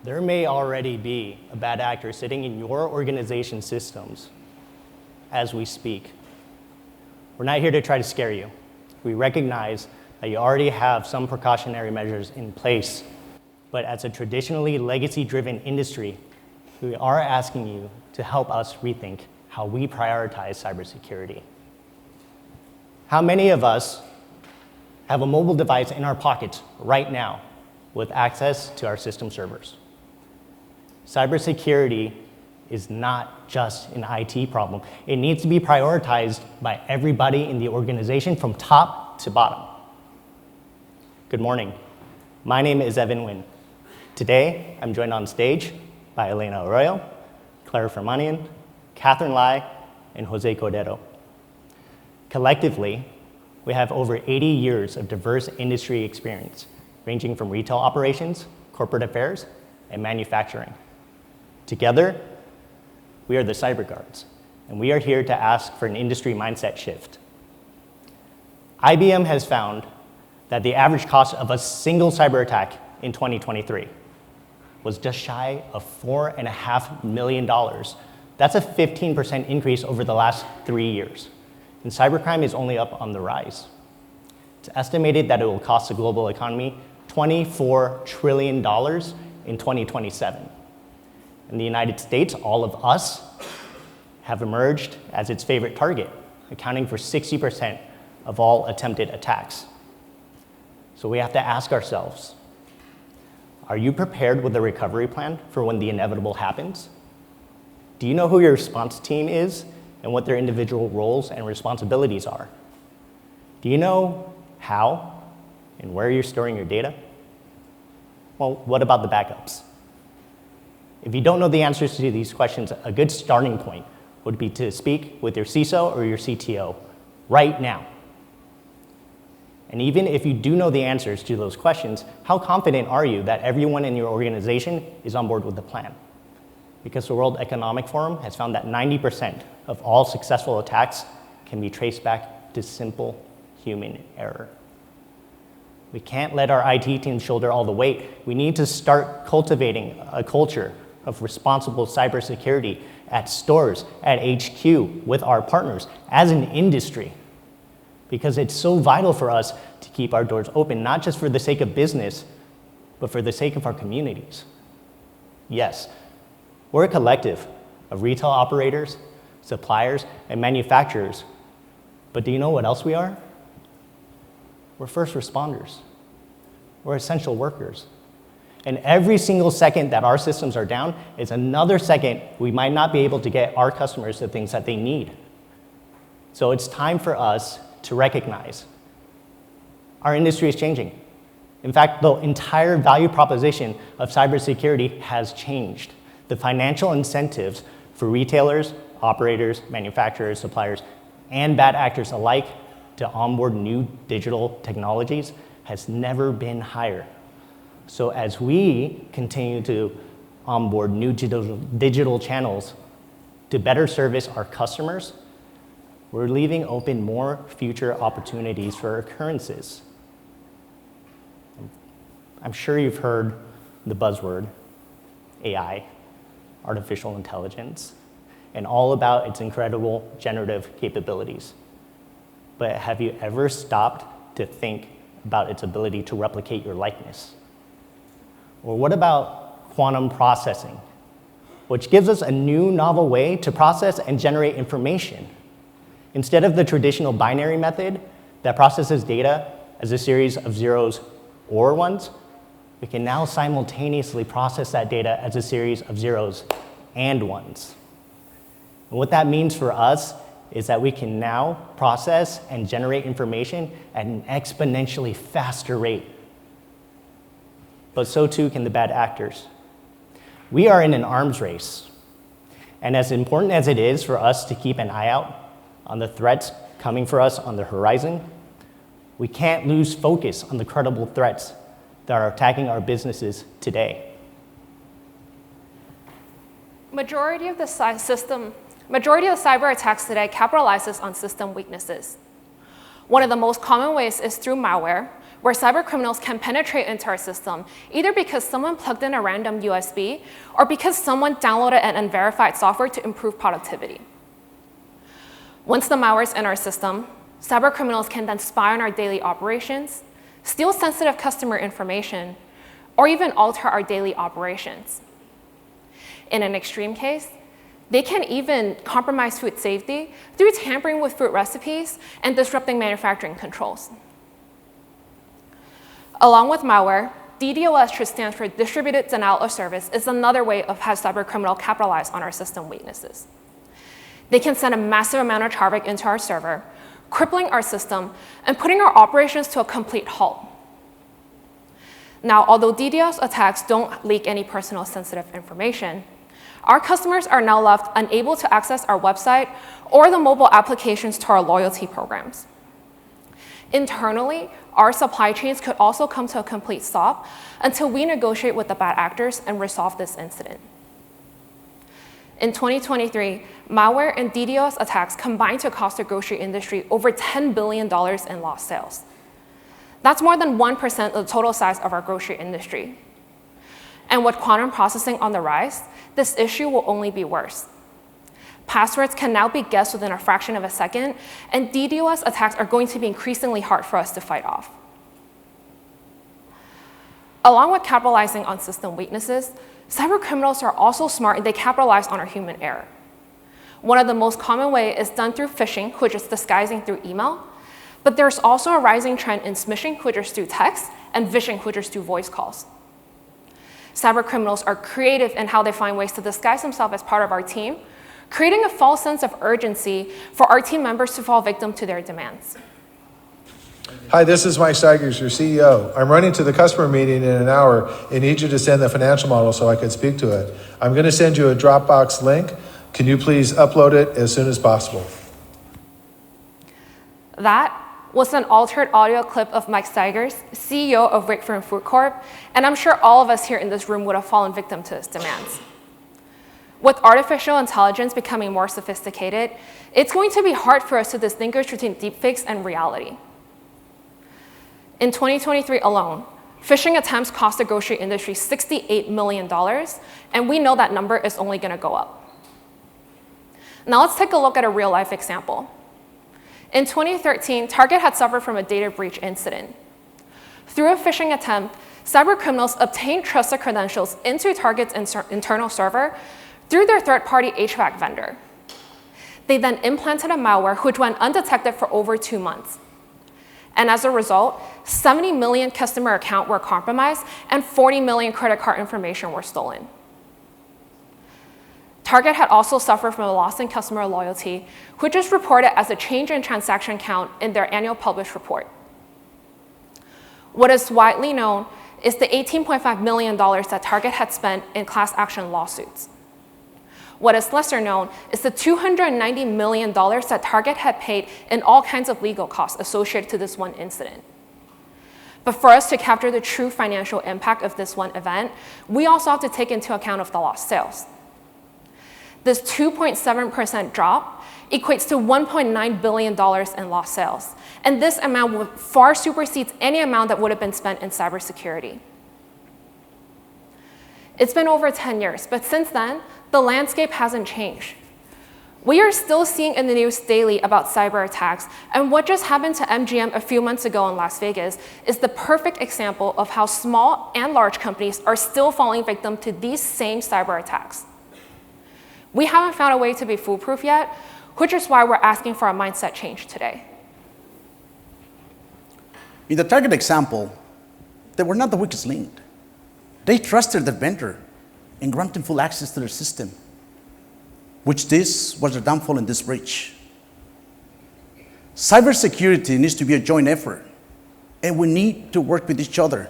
There may already be a bad actor sitting in your organization systems as we speak. We're not here to try to scare you. We recognize that you already have some precautionary measures in place, but as a traditionally legacy-driven industry, we are asking you to help us rethink how we prioritize cybersecurity. How many of us have a mobile device in our pockets right now with access to our system servers? Cybersecurity is not just an IT problem. It needs to be prioritized by everybody in the organization from top to bottom. Good morning. My name is Evan Nguyen. Today, I'm joined on stage by Elena Arroyo, Clara Fermanian, Catherine Lai, and Jose Cordero. Collectively, we have over 80 years of diverse industry experience, ranging from retail operations, corporate affairs, and manufacturing. Together, we are the CyberGuards, and we are here to ask for an industry mindset shift. IBM has found that the average cost of a single cyber attack in 2023 was just shy of $4.5 million. That's a 15% increase over the last 3 years. And cybercrime is only up on the rise. It's estimated that it will cost the global economy $24 trillion in 2027. In the United States, all of us have emerged as its favorite target, accounting for 60% of all attempted attacks. So we have to ask ourselves, are you prepared with a recovery plan for when the inevitable happens? Do you know who your response team is and what their individual roles and responsibilities are? Do you know how and where you're storing your data? Well, what about the backups? If you don't know the answers to these questions, a good starting point would be to speak with your CISO or your CTO right now. And even if you do know the answers to those questions, how confident are you that everyone in your organization is on board with the plan? Because the World Economic Forum has found that 90% of all successful attacks can be traced back to simple human error. We can't let our IT team shoulder all the weight. We need to start cultivating a culture of responsible cybersecurity at stores, at HQ, with our partners, as an industry. Because it's so vital for us to keep our doors open, not just for the sake of business, but for the sake of our communities. Yes, we're a collective of retail operators, suppliers, and manufacturers. But do you know what else we are? We're first responders. We're essential workers. And every single second that our systems are down is another second we might not be able to get our customers the things that they need. So it's time for us to recognize our industry is changing. In fact, the entire value proposition of cybersecurity has changed. The financial incentives for retailers, operators, manufacturers, suppliers, and bad actors alike to onboard new digital technologies has never been higher. So as we continue to onboard new digital channels to better service our customers, we're leaving open more future opportunities for occurrences. I'm sure you've heard the buzzword AI, artificial intelligence, and all about its incredible generative capabilities. But have you ever stopped to think about its ability to replicate your likeness? Or what about quantum processing, which gives us a new novel way to process and generate information? Instead of the traditional binary method that processes data as a series of zeros or ones, we can now simultaneously process that data as a series of zeros and ones. And what that means for us is that we can now process and generate information at an exponentially faster rate. But so too can the bad actors. We are in an arms race. And as important as it is for us to keep an eye out on the threats coming for us on the horizon, we can't lose focus on the credible threats that are attacking our businesses today. Majority of the cyber attacks today capitalizes on system weaknesses. One of the most common ways is through malware, where cybercriminals can penetrate into our system, either because someone plugged in a random USB or because someone downloaded an unverified software to improve productivity. Once the malware is in our system, cybercriminals can then spy on our daily operations, steal sensitive customer information, or even alter our daily operations. In an extreme case, they can even compromise food safety through tampering with food recipes and disrupting manufacturing controls. Along with malware, DDoS, which stands for Distributed Denial of Service, is another way of how cybercriminals capitalize on our system weaknesses. They can send a massive amount of traffic into our server, crippling our system and putting our operations to a complete halt. Now, although DDoS attacks don't leak any personal sensitive information, our customers are now left unable to access our website or the mobile applications to our loyalty programs. Internally, our supply chains could also come to a complete stop until we negotiate with the bad actors and resolve this incident. In 2023, malware and DDoS attacks combined to cost the grocery industry over $10 billion in lost sales. That's more than 1% of the total size of our grocery industry. And with quantum processing on the rise, this issue will only be worse. Passwords can now be guessed within a fraction of a second, and DDoS attacks are going to be increasingly hard for us to fight off. Along with capitalizing on system weaknesses, cybercriminals are also smart and they capitalize on our human error. One of the most common ways is done through phishing, which is disguising through email, but there's also a rising trend in smishing, which is through text, and vishing, which is through voice calls. Cybercriminals are creative in how they find ways to disguise themselves as part of our team, creating a false sense of urgency for our team members to fall victim to their demands. Hi, this is Mike Steigers, your CEO. I'm running to the customer meeting in an hour and need you to send the financial model so I can speak to it. I'm going to send you a Dropbox link. Can you please upload it as soon as possible? That was an altered audio clip of Mike Steigers, CEO of Wakefern Food Corp, and I'm sure all of us here in this room would have fallen victim to his demands. With artificial intelligence becoming more sophisticated, it's going to be hard for us to distinguish between deepfakes and reality. In 2023 alone, phishing attempts cost the grocery industry $68 million, and we know that number is only going to go up. Now let's take a look at a real-life example. In 2013, Target had suffered from a data breach incident. Through a phishing attempt, cybercriminals obtained trusted credentials into Target's internal server through their third-party HVAC vendor. They then implanted a malware which went undetected for over 2 months. And as a result, 70 million customer accounts were compromised and 40 million credit card information were stolen. Target had also suffered from a loss in customer loyalty, which is reported as a change in transaction count in their annual published report. What is widely known is the $18.5 million that Target had spent in class action lawsuits. What is lesser known is the $290 million that Target had paid in all kinds of legal costs associated to this one incident. But for us to capture the true financial impact of this one event, we also have to take into account of the lost sales. This 2.7% drop equates to $1.9 billion in lost sales. And this amount far supersedes any amount that would have been spent in cybersecurity. It's been over 10 years, but since then, the landscape hasn't changed. We are still seeing in the news daily about cyber attacks, and what just happened to MGM a few months ago in Las Vegas is the perfect example of how small and large companies are still falling victim to these same cyber attacks. We haven't found a way to be foolproof yet, which is why we're asking for a mindset change today. In the Target example, they were not the weakest link. They trusted their vendor and granted full access to their system, which this was their downfall in this breach. Cybersecurity needs to be a joint effort, and we need to work with each other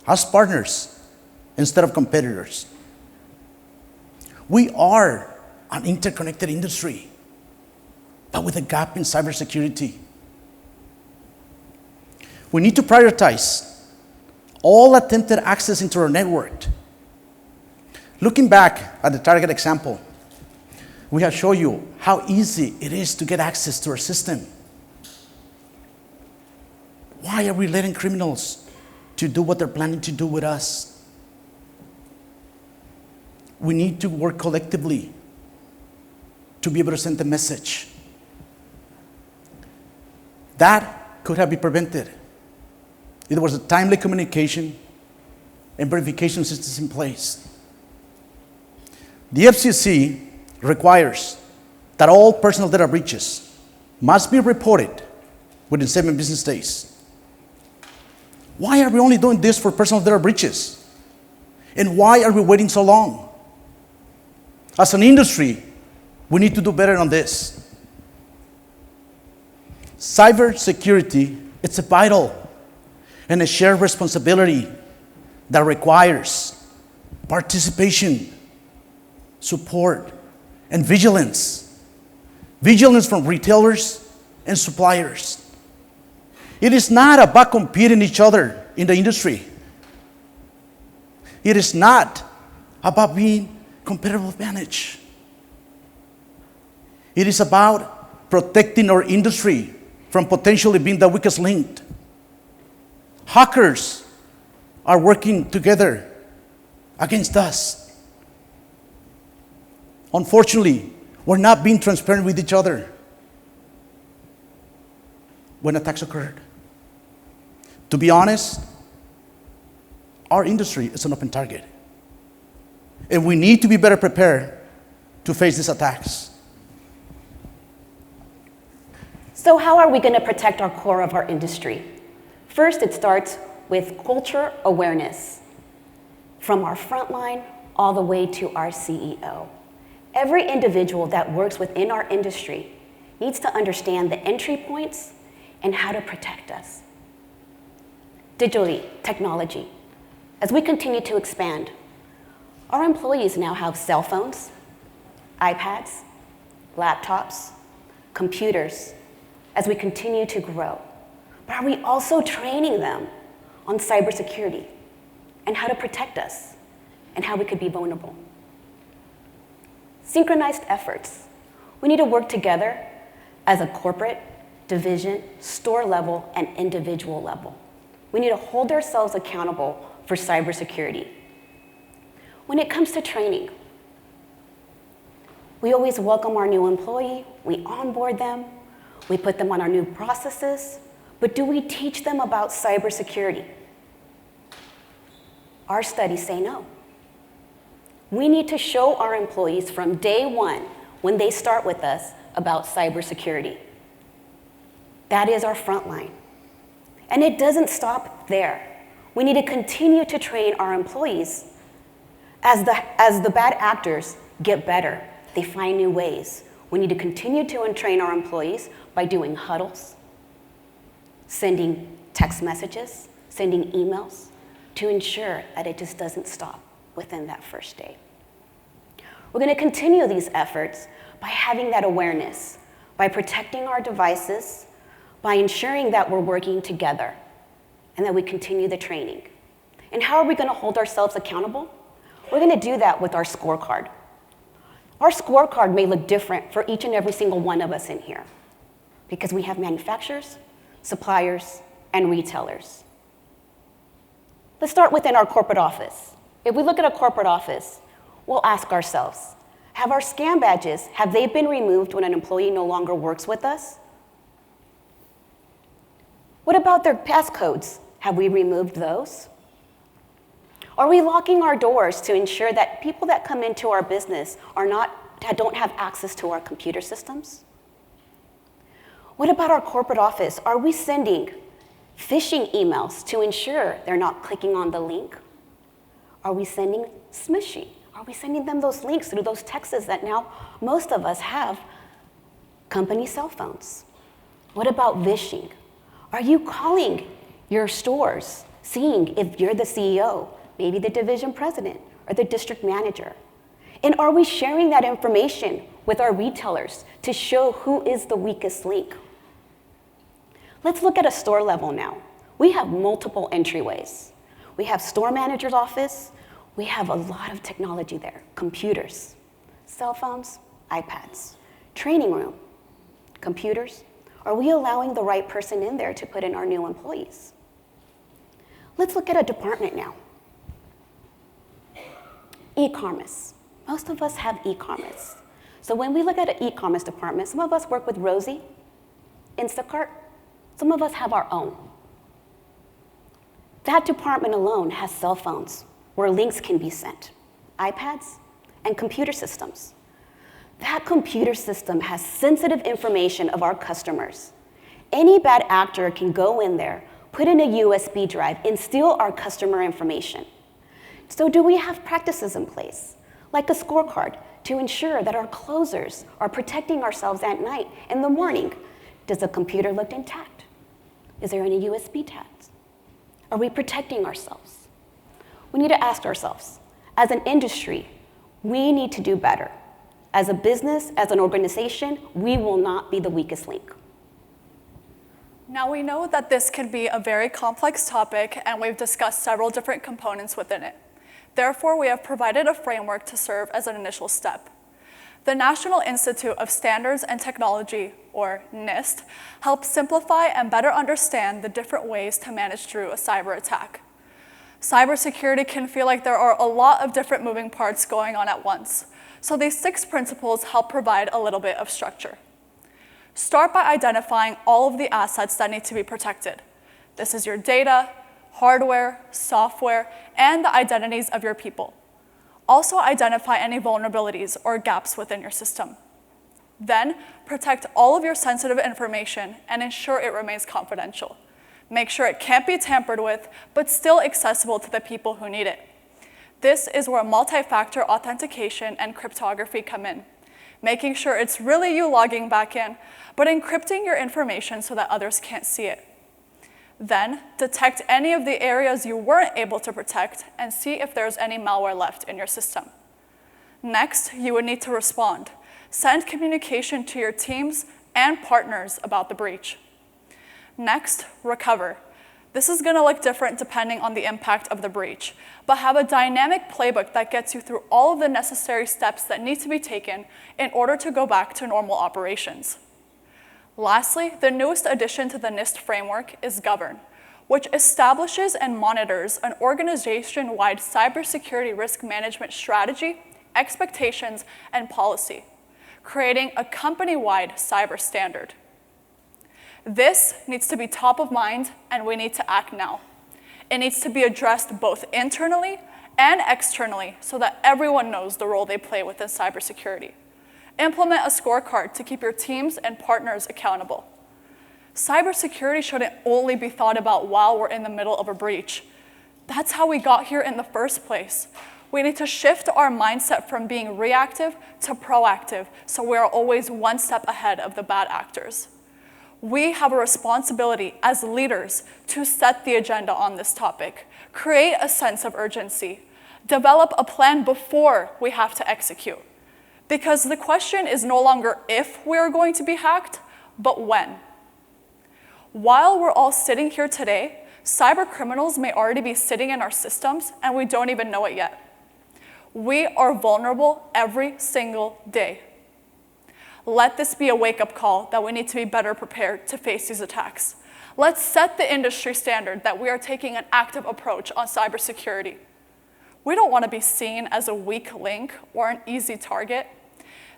as partners instead of competitors. We are an interconnected industry, but with a gap in cybersecurity. We need to prioritize all attempted access into our network. Looking back at the Target example, we have shown you how easy it is to get access to our system. Why are we letting criminals to do what they're planning to do with us? We need to work collectively to be able to send the message. That could have been prevented if there was a timely communication and verification systems in place. The FCC requires that all personal data breaches must be reported within 7 business days. Why are we only doing this for personal data breaches? And why are we waiting so long? As an industry, we need to do better on this. Cybersecurity, it's a vital and a shared responsibility that requires participation, support, and vigilance. Vigilance from retailers and suppliers. It is not about competing each other in the industry. It is not about being competitive advantage. It is about protecting our industry from potentially being the weakest link. Hackers are working together against us. Unfortunately, we're not being transparent with each other when attacks occurred. To be honest, our industry is an open target. And we need to be better prepared to face these attacks. So how are we going to protect our core of our industry? First, it starts with culture awareness, from our frontline all the way to our CEO. Every individual that works within our industry needs to understand the entry points and how to protect us. Digitally, technology. As we continue to expand, our employees now have cell phones, iPads, laptops, computers, as we continue to grow. But are we also training them on cybersecurity and how to protect us and how we could be vulnerable? Synchronized efforts. We need to work together as a corporate, division, store level, and individual level. We need to hold ourselves accountable for cybersecurity. When it comes to training, we always welcome our new employee, we onboard them, we put them on our new processes, but do we teach them about cybersecurity? Our studies say no. We need to show our employees from day one, when they start with us, about cybersecurity. That is our front line. And it doesn't stop there. We need to continue to train our employees as the bad actors get better. They find new ways. We need to continue to train our employees by doing huddles, sending text messages, sending emails, to ensure that it just doesn't stop within that first day. We're going to continue these efforts by having that awareness, by protecting our devices, by ensuring that we're working together, and that we continue the training. And how are we going to hold ourselves accountable? We're going to do that with our scorecard. Our scorecard may look different for each and every single one of us in here, because we have manufacturers, suppliers, and retailers. Let's start within our corporate office. If we look at a corporate office, we'll ask ourselves, have our scan badges, have they been removed when an employee no longer works with us? What about their passcodes? Have we removed those? Are we locking our doors to ensure that people that come into our business don't have access to our computer systems? What about our corporate office? Are we sending phishing emails to ensure they're not clicking on the link? Are we sending smishing? Are we sending them those links through those texts that now most of us have company cell phones? What about vishing? Are you calling your stores, seeing if you're the CEO, maybe the division president, or the district manager? And are we sharing that information with our retailers to show who is the weakest link? Let's look at a store level now. We have multiple entryways. We have store manager's office. We have a lot of technology there. Computers, cell phones, iPads, training room, computers, Are we allowing the right person in there to put in our new employees? Let's look at a department now. E-commerce. Most of us have e-commerce. So when we look at an e-commerce department, some of us work with Rosie, Instacart. Some of us have our own. That department alone has cell phones where links can be sent, iPads, and computer systems. That computer system has sensitive information of our customers. Any bad actor can go in there, put in a USB drive, and steal our customer information. So do we have practices in place, like a scorecard, to ensure that our closers are protecting ourselves at night? In the morning, does the computer look intact? Is there any USB tags? Are we protecting ourselves? We need to ask ourselves, as an industry, we need to do better. As a business, as an organization, we will not be the weakest link. Now we know that this can be a very complex topic, and we've discussed several different components within it. Therefore, we have provided a framework to serve as an initial step. The National Institute of Standards and Technology, or NIST, helps simplify and better understand the different ways to manage through a cyber attack. Cybersecurity can feel like there are a lot of different moving parts going on at once, so these 6 principles help provide a little bit of structure. Start by identifying all of the assets that need to be protected. This is your data, hardware, software, and the identities of your people. Also identify any vulnerabilities or gaps within your system. Then, protect all of your sensitive information and ensure it remains confidential. Make sure it can't be tampered with, but still accessible to the people who need it. This is where multi-factor authentication and cryptography come in, making sure it's really you logging back in, but encrypting your information so that others can't see it. Then, detect any of the areas you weren't able to protect and see if there's any malware left in your system. Next, you would need to respond. Send communication to your teams and partners about the breach. Next, recover. This is going to look different depending on the impact of the breach, but have a dynamic playbook that gets you through all of the necessary steps that need to be taken in order to go back to normal operations. Lastly, the newest addition to the NIST framework is Govern, which establishes and monitors an organization-wide cybersecurity risk management strategy, expectations, and policy, creating a company-wide cyber standard. This needs to be top of mind, and we need to act now. It needs to be addressed both internally and externally so that everyone knows the role they play within cybersecurity. Implement a scorecard to keep your teams and partners accountable. Cybersecurity shouldn't only be thought about while we're in the middle of a breach. That's how we got here in the first place. We need to shift our mindset from being reactive to proactive so we are always one step ahead of the bad actors. We have a responsibility as leaders to set the agenda on this topic, create a sense of urgency, develop a plan before we have to execute. Because the question is no longer if we are going to be hacked, but when. While we're all sitting here today, cyber criminals may already be sitting in our systems and we don't even know it yet. We are vulnerable every single day. Let this be a wake-up call that we need to be better prepared to face these attacks. Let's set the industry standard that we are taking an active approach on cybersecurity. We don't want to be seen as a weak link or an easy target.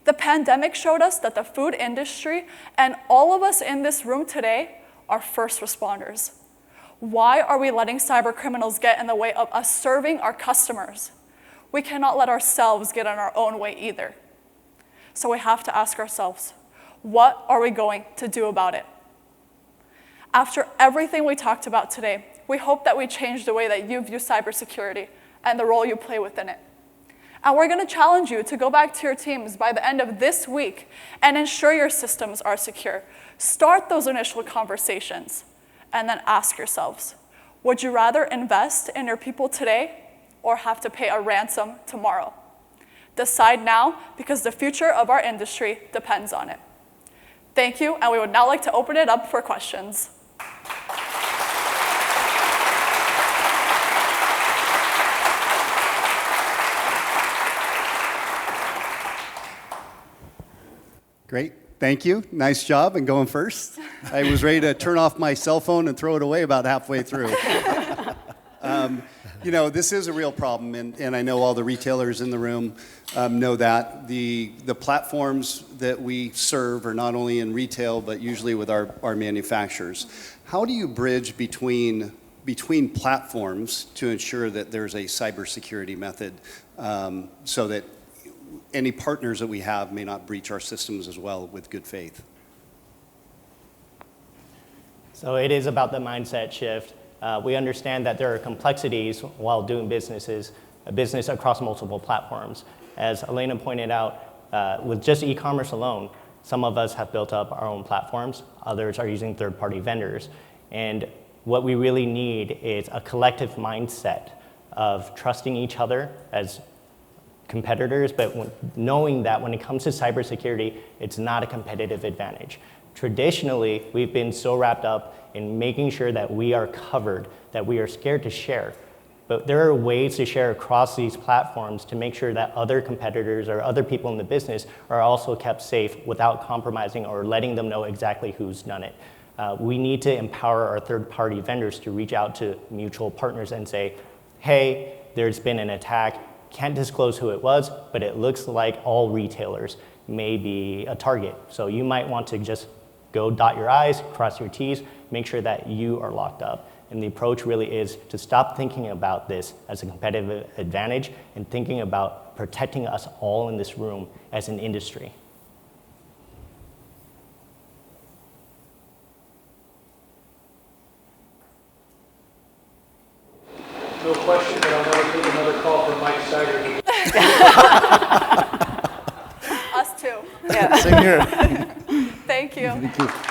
The pandemic showed us that the food industry and all of us in this room today are first responders. Why are we letting cyber criminals get in the way of us serving our customers? We cannot let ourselves get in our own way either. So we have to ask ourselves, what are we going to do about it? After everything we talked about today, we hope that we change the way that you view cybersecurity and the role you play within it. And we're going to challenge you to go back to your teams by the end of this week and ensure your systems are secure. Start those initial conversations and then ask yourselves, would you rather invest in your people today or have to pay a ransom tomorrow? Decide now, because the future of our industry depends on it. Thank you, and we would now like to open it up for questions. Great, thank you. Nice job in going first. I was ready to turn off my cell phone and throw it away about halfway through. You know, this is a real problem, and I know all the retailers in the room know that. The platforms that we serve are not only in retail, but usually with our manufacturers. How do you bridge between platforms to ensure that there's a cybersecurity method so that any partners that we have may not breach our systems as well with good faith? So it is about the mindset shift. We understand that there are complexities while doing business across multiple platforms. As Elena pointed out, with just e-commerce alone, some of us have built up our own platforms, others are using third-party vendors. And what we really need is a collective mindset of trusting each other as competitors, but knowing that when it comes to cybersecurity, it's not a competitive advantage. Traditionally, we've been so wrapped up in making sure that we are covered, that we are scared to share. But there are ways to share across these platforms to make sure that other competitors or other people in the business are also kept safe without compromising or letting them know exactly who's done it. We need to empower our third-party vendors to reach out to mutual partners and say, hey, there's been an attack, can't disclose who it was, but it looks like all retailers may be a target. So you might want to just go dot your I's, cross your T's, make sure that you are locked up. And the approach really is to stop thinking about this as a competitive advantage and thinking about protecting us all in this room as an industry. No question, but I'll never take another call from Mike Cyber. Us too. Same here. Thank you. Thank you.